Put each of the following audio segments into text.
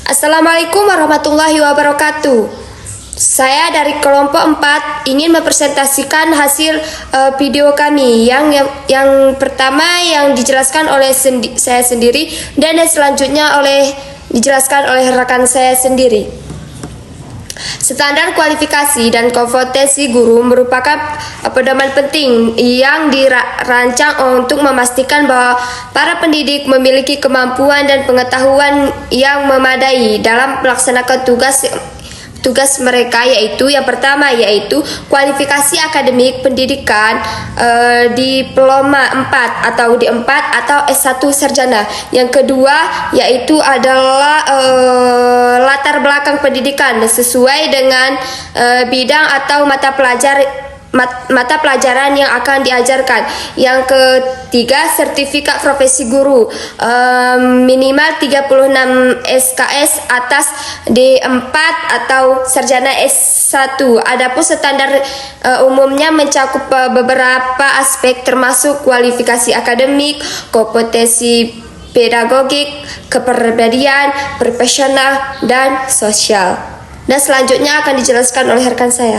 Assalamualaikum warahmatullahi wabarakatuh. Saya dari kelompok 4 ingin mempresentasikan hasil video kami yang pertama yang dijelaskan oleh saya sendiri dan yang selanjutnya dijelaskan oleh rekan saya sendiri. Standar kualifikasi dan kompetensi guru merupakan pedoman penting yang dirancang untuk memastikan bahwa para pendidik memiliki kemampuan dan pengetahuan yang memadai dalam melaksanakan tugas mereka, yaitu yang pertama yaitu kualifikasi akademik pendidikan diploma 4 atau D4 atau S1 sarjana. Yang kedua yaitu adalah latar belakang pendidikan sesuai dengan bidang atau mata pelajaran yang akan diajarkan. Yang ketiga, sertifikat profesi guru minimal 36 SKS atas D4 atau sarjana S1. Adapun standar umumnya mencakup beberapa aspek termasuk kualifikasi akademik, kompetensi pedagogik, kepribadian, profesional, dan sosial. Dan selanjutnya akan dijelaskan oleh rekan saya.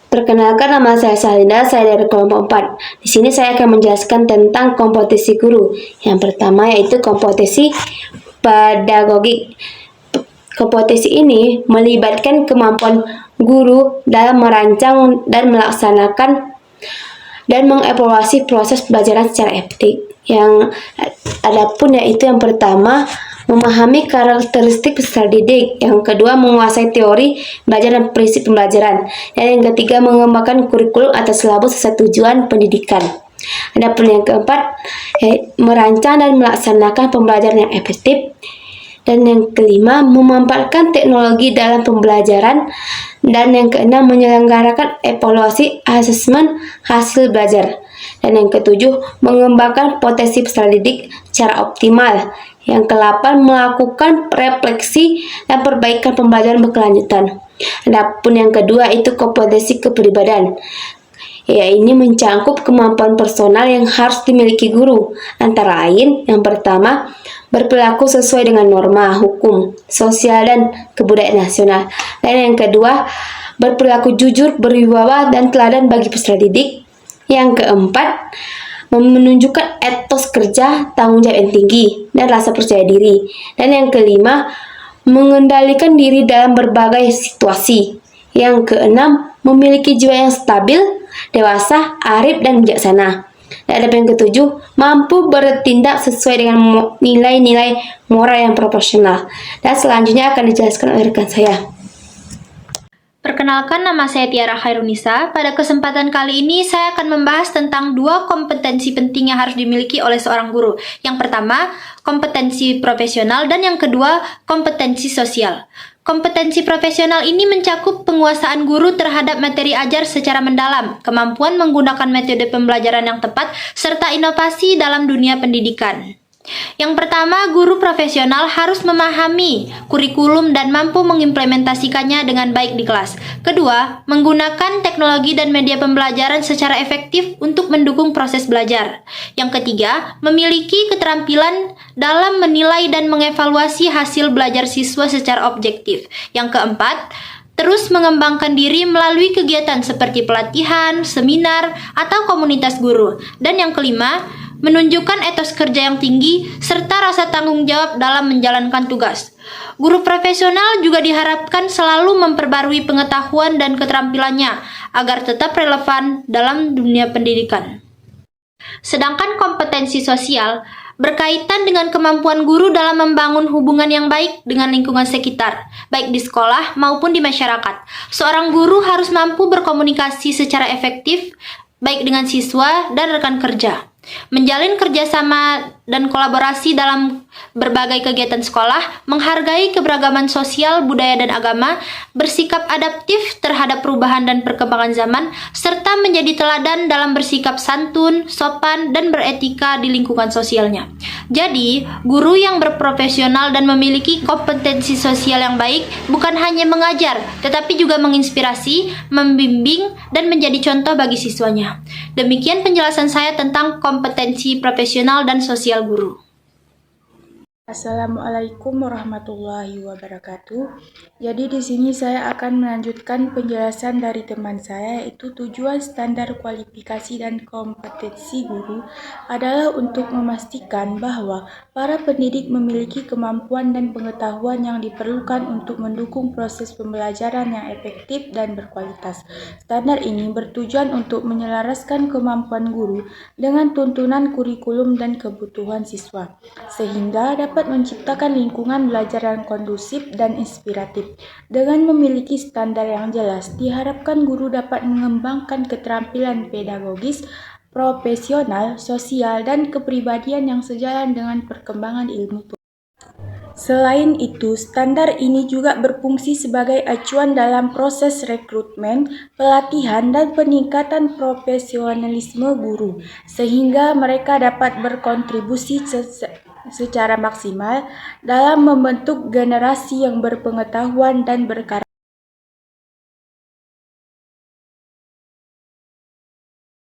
Perkenalkan, nama saya Salinda, saya dari kelompok 4. Di sini saya akan menjelaskan tentang kompetensi guru. Yang pertama yaitu kompetensi pedagogik. Kompetensi ini melibatkan kemampuan guru dalam merancang dan melaksanakan dan mengevaluasi proses pelajaran secara efektif. Yaitu yang pertama, memahami karakteristik peserta didik. Yang kedua, menguasai teori belajar dan prinsip pembelajaran. Dan yang ketiga, mengembangkan kurikulum atau silabus sesuai tujuan pendidikan. Adapun yang keempat, merancang dan melaksanakan pembelajaran yang efektif. Dan yang kelima, memanfaatkan teknologi dalam pembelajaran. Dan yang keenam, menyelenggarakan evaluasi asesmen hasil belajar. Dan yang ketujuh, mengembangkan potensi peserta didik secara optimal. Yang ke-8, melakukan refleksi dan perbaikan pembelajaran berkelanjutan. Adapun yang kedua itu kompetensi kepribadian. Ini mencakup kemampuan personal yang harus dimiliki guru. Antara lain, yang pertama, berperilaku sesuai dengan norma, hukum, sosial, dan kebudayaan nasional. Dan yang kedua, berperilaku jujur, berwibawa, dan teladan bagi peserta didik. Yang keempat, menunjukkan etos kerja, tanggung jawab yang tinggi, dan rasa percaya diri. Dan yang kelima, mengendalikan diri dalam berbagai situasi. Yang keenam, memiliki jiwa yang stabil, dewasa, arif, dan bijaksana. Dan yang ketujuh, mampu bertindak sesuai dengan nilai-nilai moral yang proporsional. Dan selanjutnya akan dijelaskan oleh rekan saya. Perkenalkan, nama saya Tiara Khairunisa. Pada kesempatan kali ini saya akan membahas tentang 2 kompetensi penting yang harus dimiliki oleh seorang guru. Yang pertama, kompetensi profesional, dan yang kedua, kompetensi sosial. Kompetensi profesional ini mencakup penguasaan guru terhadap materi ajar secara mendalam, kemampuan menggunakan metode pembelajaran yang tepat, serta inovasi dalam dunia pendidikan. Yang pertama, guru profesional harus memahami kurikulum dan mampu mengimplementasikannya dengan baik di kelas. Kedua, menggunakan teknologi dan media pembelajaran secara efektif untuk mendukung proses belajar. Yang ketiga, memiliki keterampilan dalam menilai dan mengevaluasi hasil belajar siswa secara objektif. Yang keempat, terus mengembangkan diri melalui kegiatan seperti pelatihan, seminar, atau komunitas guru. Dan yang kelima, menunjukkan etos kerja yang tinggi serta rasa tanggung jawab dalam menjalankan tugas. Guru profesional juga diharapkan selalu memperbarui pengetahuan dan keterampilannya agar tetap relevan dalam dunia pendidikan. Sedangkan kompetensi sosial berkaitan dengan kemampuan guru dalam membangun hubungan yang baik dengan lingkungan sekitar, baik di sekolah maupun di masyarakat. Seorang guru harus mampu berkomunikasi secara efektif, baik dengan siswa dan rekan kerja, menjalin kerjasama dan kolaborasi dalam berbagai kegiatan sekolah, menghargai keberagaman sosial, budaya, dan agama, bersikap adaptif terhadap perubahan dan perkembangan zaman, serta menjadi teladan dalam bersikap santun, sopan, dan beretika di lingkungan sosialnya. Jadi, guru yang berprofesional dan memiliki kompetensi sosial yang baik bukan hanya mengajar, tetapi juga menginspirasi, membimbing, dan menjadi contoh bagi siswanya. Demikian penjelasan saya tentang kompetensi profesional dan sosial guru. Assalamualaikum warahmatullahi wabarakatuh. Jadi di sini saya akan melanjutkan penjelasan dari teman saya, yaitu tujuan standar kualifikasi dan kompetensi guru adalah untuk memastikan bahwa para pendidik memiliki kemampuan dan pengetahuan yang diperlukan untuk mendukung proses pembelajaran yang efektif dan berkualitas. Standar ini bertujuan untuk menyelaraskan kemampuan guru dengan tuntunan kurikulum dan kebutuhan siswa, sehingga dapat menciptakan lingkungan belajar yang kondusif dan inspiratif. Dengan memiliki standar yang jelas, diharapkan guru dapat mengembangkan keterampilan pedagogis, profesional, sosial, dan kepribadian yang sejalan dengan perkembangan ilmu. Selain itu, standar ini juga berfungsi sebagai acuan dalam proses rekrutmen, pelatihan, dan peningkatan profesionalisme guru, sehingga mereka dapat berkontribusi secara maksimal dalam membentuk generasi yang berpengetahuan dan berkarakter.